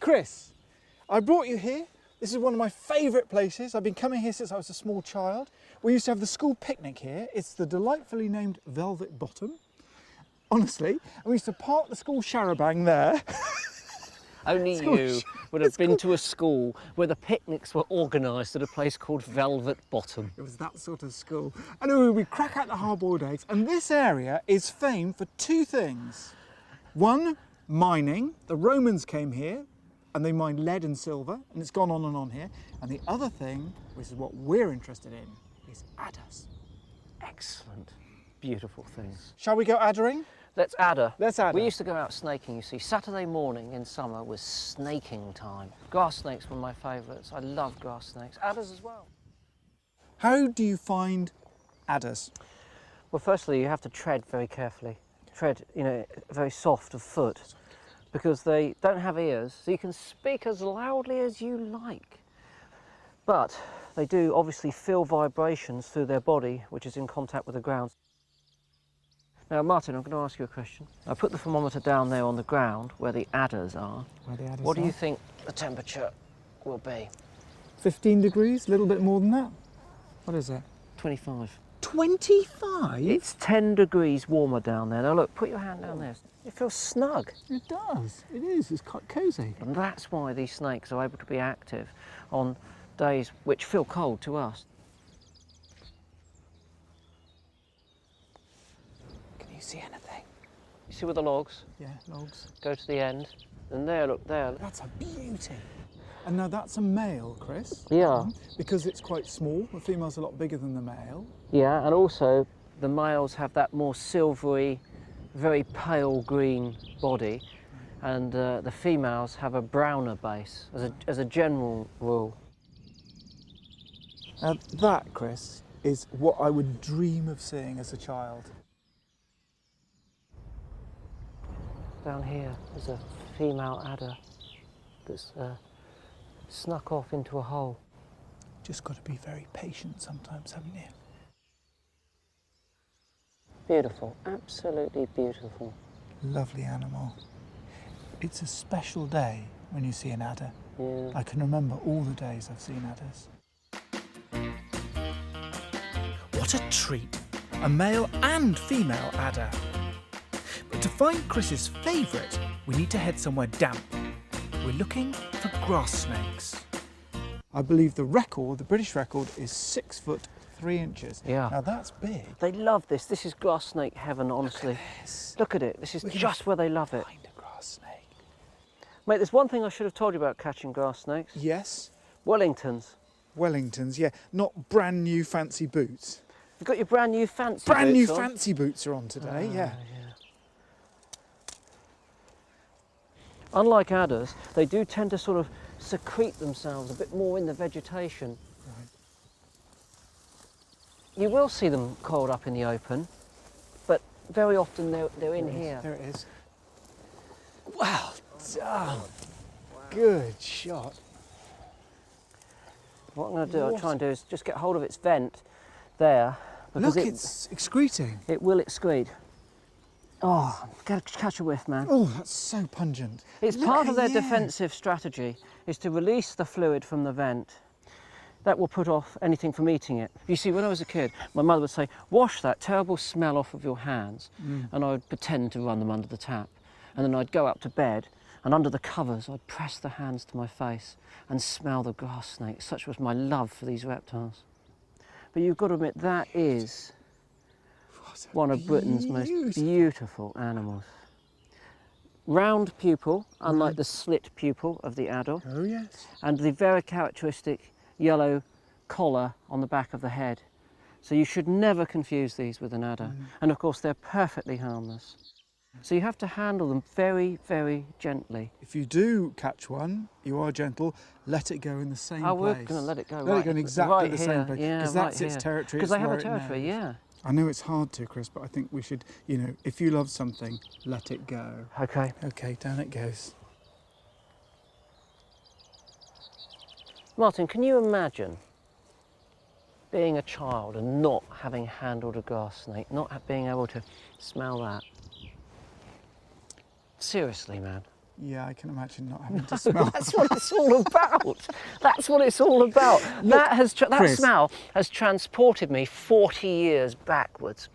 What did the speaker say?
Chris, I brought you here. This is one of my favourite places. I've been coming here since I was a small child. We used to have the school picnic here. It's the delightfully named Velvet Bottom, honestly. And we used to park the school charabanc there. Only you would have been to a school where the picnics were organised at a place called Velvet Bottom. It was that sort of school. And we crack out the hard-boiled eggs. And this area is famed for two things. One, mining. The Romans came here and they mined lead and silver, and it's gone on and on here. And the other thing, which is what we're interested in, is adders. Excellent. Beautiful things. Shall we go addering? Let's adder. Let's adder. We used to go out snaking, you see. Saturday morning in summer was snaking time. Grass snakes were my favourites. I love grass snakes. Adders as well. How do you find adders? Well, firstly, you have to tread very carefully. Tread, you know, very soft of foot, because they don't have ears, so you can speak as loudly as you like. But they do obviously feel vibrations through their body, which is in contact with the ground. Now, Martin, I'm going to ask you a question. I put the thermometer down there on the ground where the adders are. What do you think the temperature will be? 15 degrees, a little bit more than that. What is it? 25. 25? It's 10 degrees warmer down there. Now look, put your hand down there. It feels snug. It does. It is. It's quite cosy. And that's why these snakes are able to be active on days which feel cold to us. Can you see anything? You see where the logs? Yeah, logs. Go to the end. And there, look, there. That's a beauty. And now that's a male, Chris. Yeah. Because it's quite small. The female's a lot bigger than the male. Yeah, and also the males have that more silvery, very pale green body, and the females have a browner base, as a general rule. Now that, Chris, is what I would dream of seeing as a child. Down here is a female adder that's snuck off into a hole. Just got to be very patient sometimes, haven't you? Beautiful, absolutely beautiful. Lovely animal. It's a special day when you see an adder. Yeah. I can remember all the days I've seen adders. What a treat! A male and female adder. But to find Chris's favourite, we need to head somewhere damp. We're looking for grass snakes. I believe the British record, is 6 foot 3 inches. Yeah. Now that's big. They love this. This is grass snake heaven, honestly. Look at it. This is just where they love it. Find a grass snake. Mate, there's one thing I should have told you about catching grass snakes. Yes. Wellingtons. Wellingtons, yeah. Not brand new fancy boots. You've got your brand new fancy Brand new boots on. fancy boots are on today, yeah. Unlike adders, they do tend to sort of secrete themselves a bit more in the vegetation. Right. You will see them coiled up in the open, but very often they're in here. There it is. Well done. Good shot. What I'm going to do, I'll try and do is just get hold of its vent there. Look, it's excreting. It will excrete. Oh, get a catch a whiff, man. Oh, that's so pungent. It's part of their defensive strategy is to release the fluid from the vent. That will put off anything from eating it. You see, when I was a kid, my mother would say, wash that terrible smell off of your hands. And I would pretend to run them under the tap. And then I'd go up to bed, and under the covers, I'd press the hands to my face and smell the grass snake. Such was my love for these reptiles. But you've got to admit, that is one of Britain's most beautiful animals. Round pupil, unlike the slit pupil of the adder. Oh, yes. And the very characteristic yellow collar on the back of the head. So you should never confuse these with an adder. And of course, they're perfectly harmless. So you have to handle them very, very gently. If you do catch one, you are gentle, let it go in the same place. We're going to let it go Let it go in exactly the same place. Yeah, because that's its territory. Because they have a territory, yeah. I know it's hard to, Chris, but I think we should, you know, if you love something, let it go. Okay. Okay, down it goes. Martin, can you imagine being a child and not having handled a grass snake, not being able to smell that? Seriously, man. Yeah, I can imagine not having to smell. That's what it's all about. That's what it's all about. Look, that Chris. smell has transported me 40 years backwards.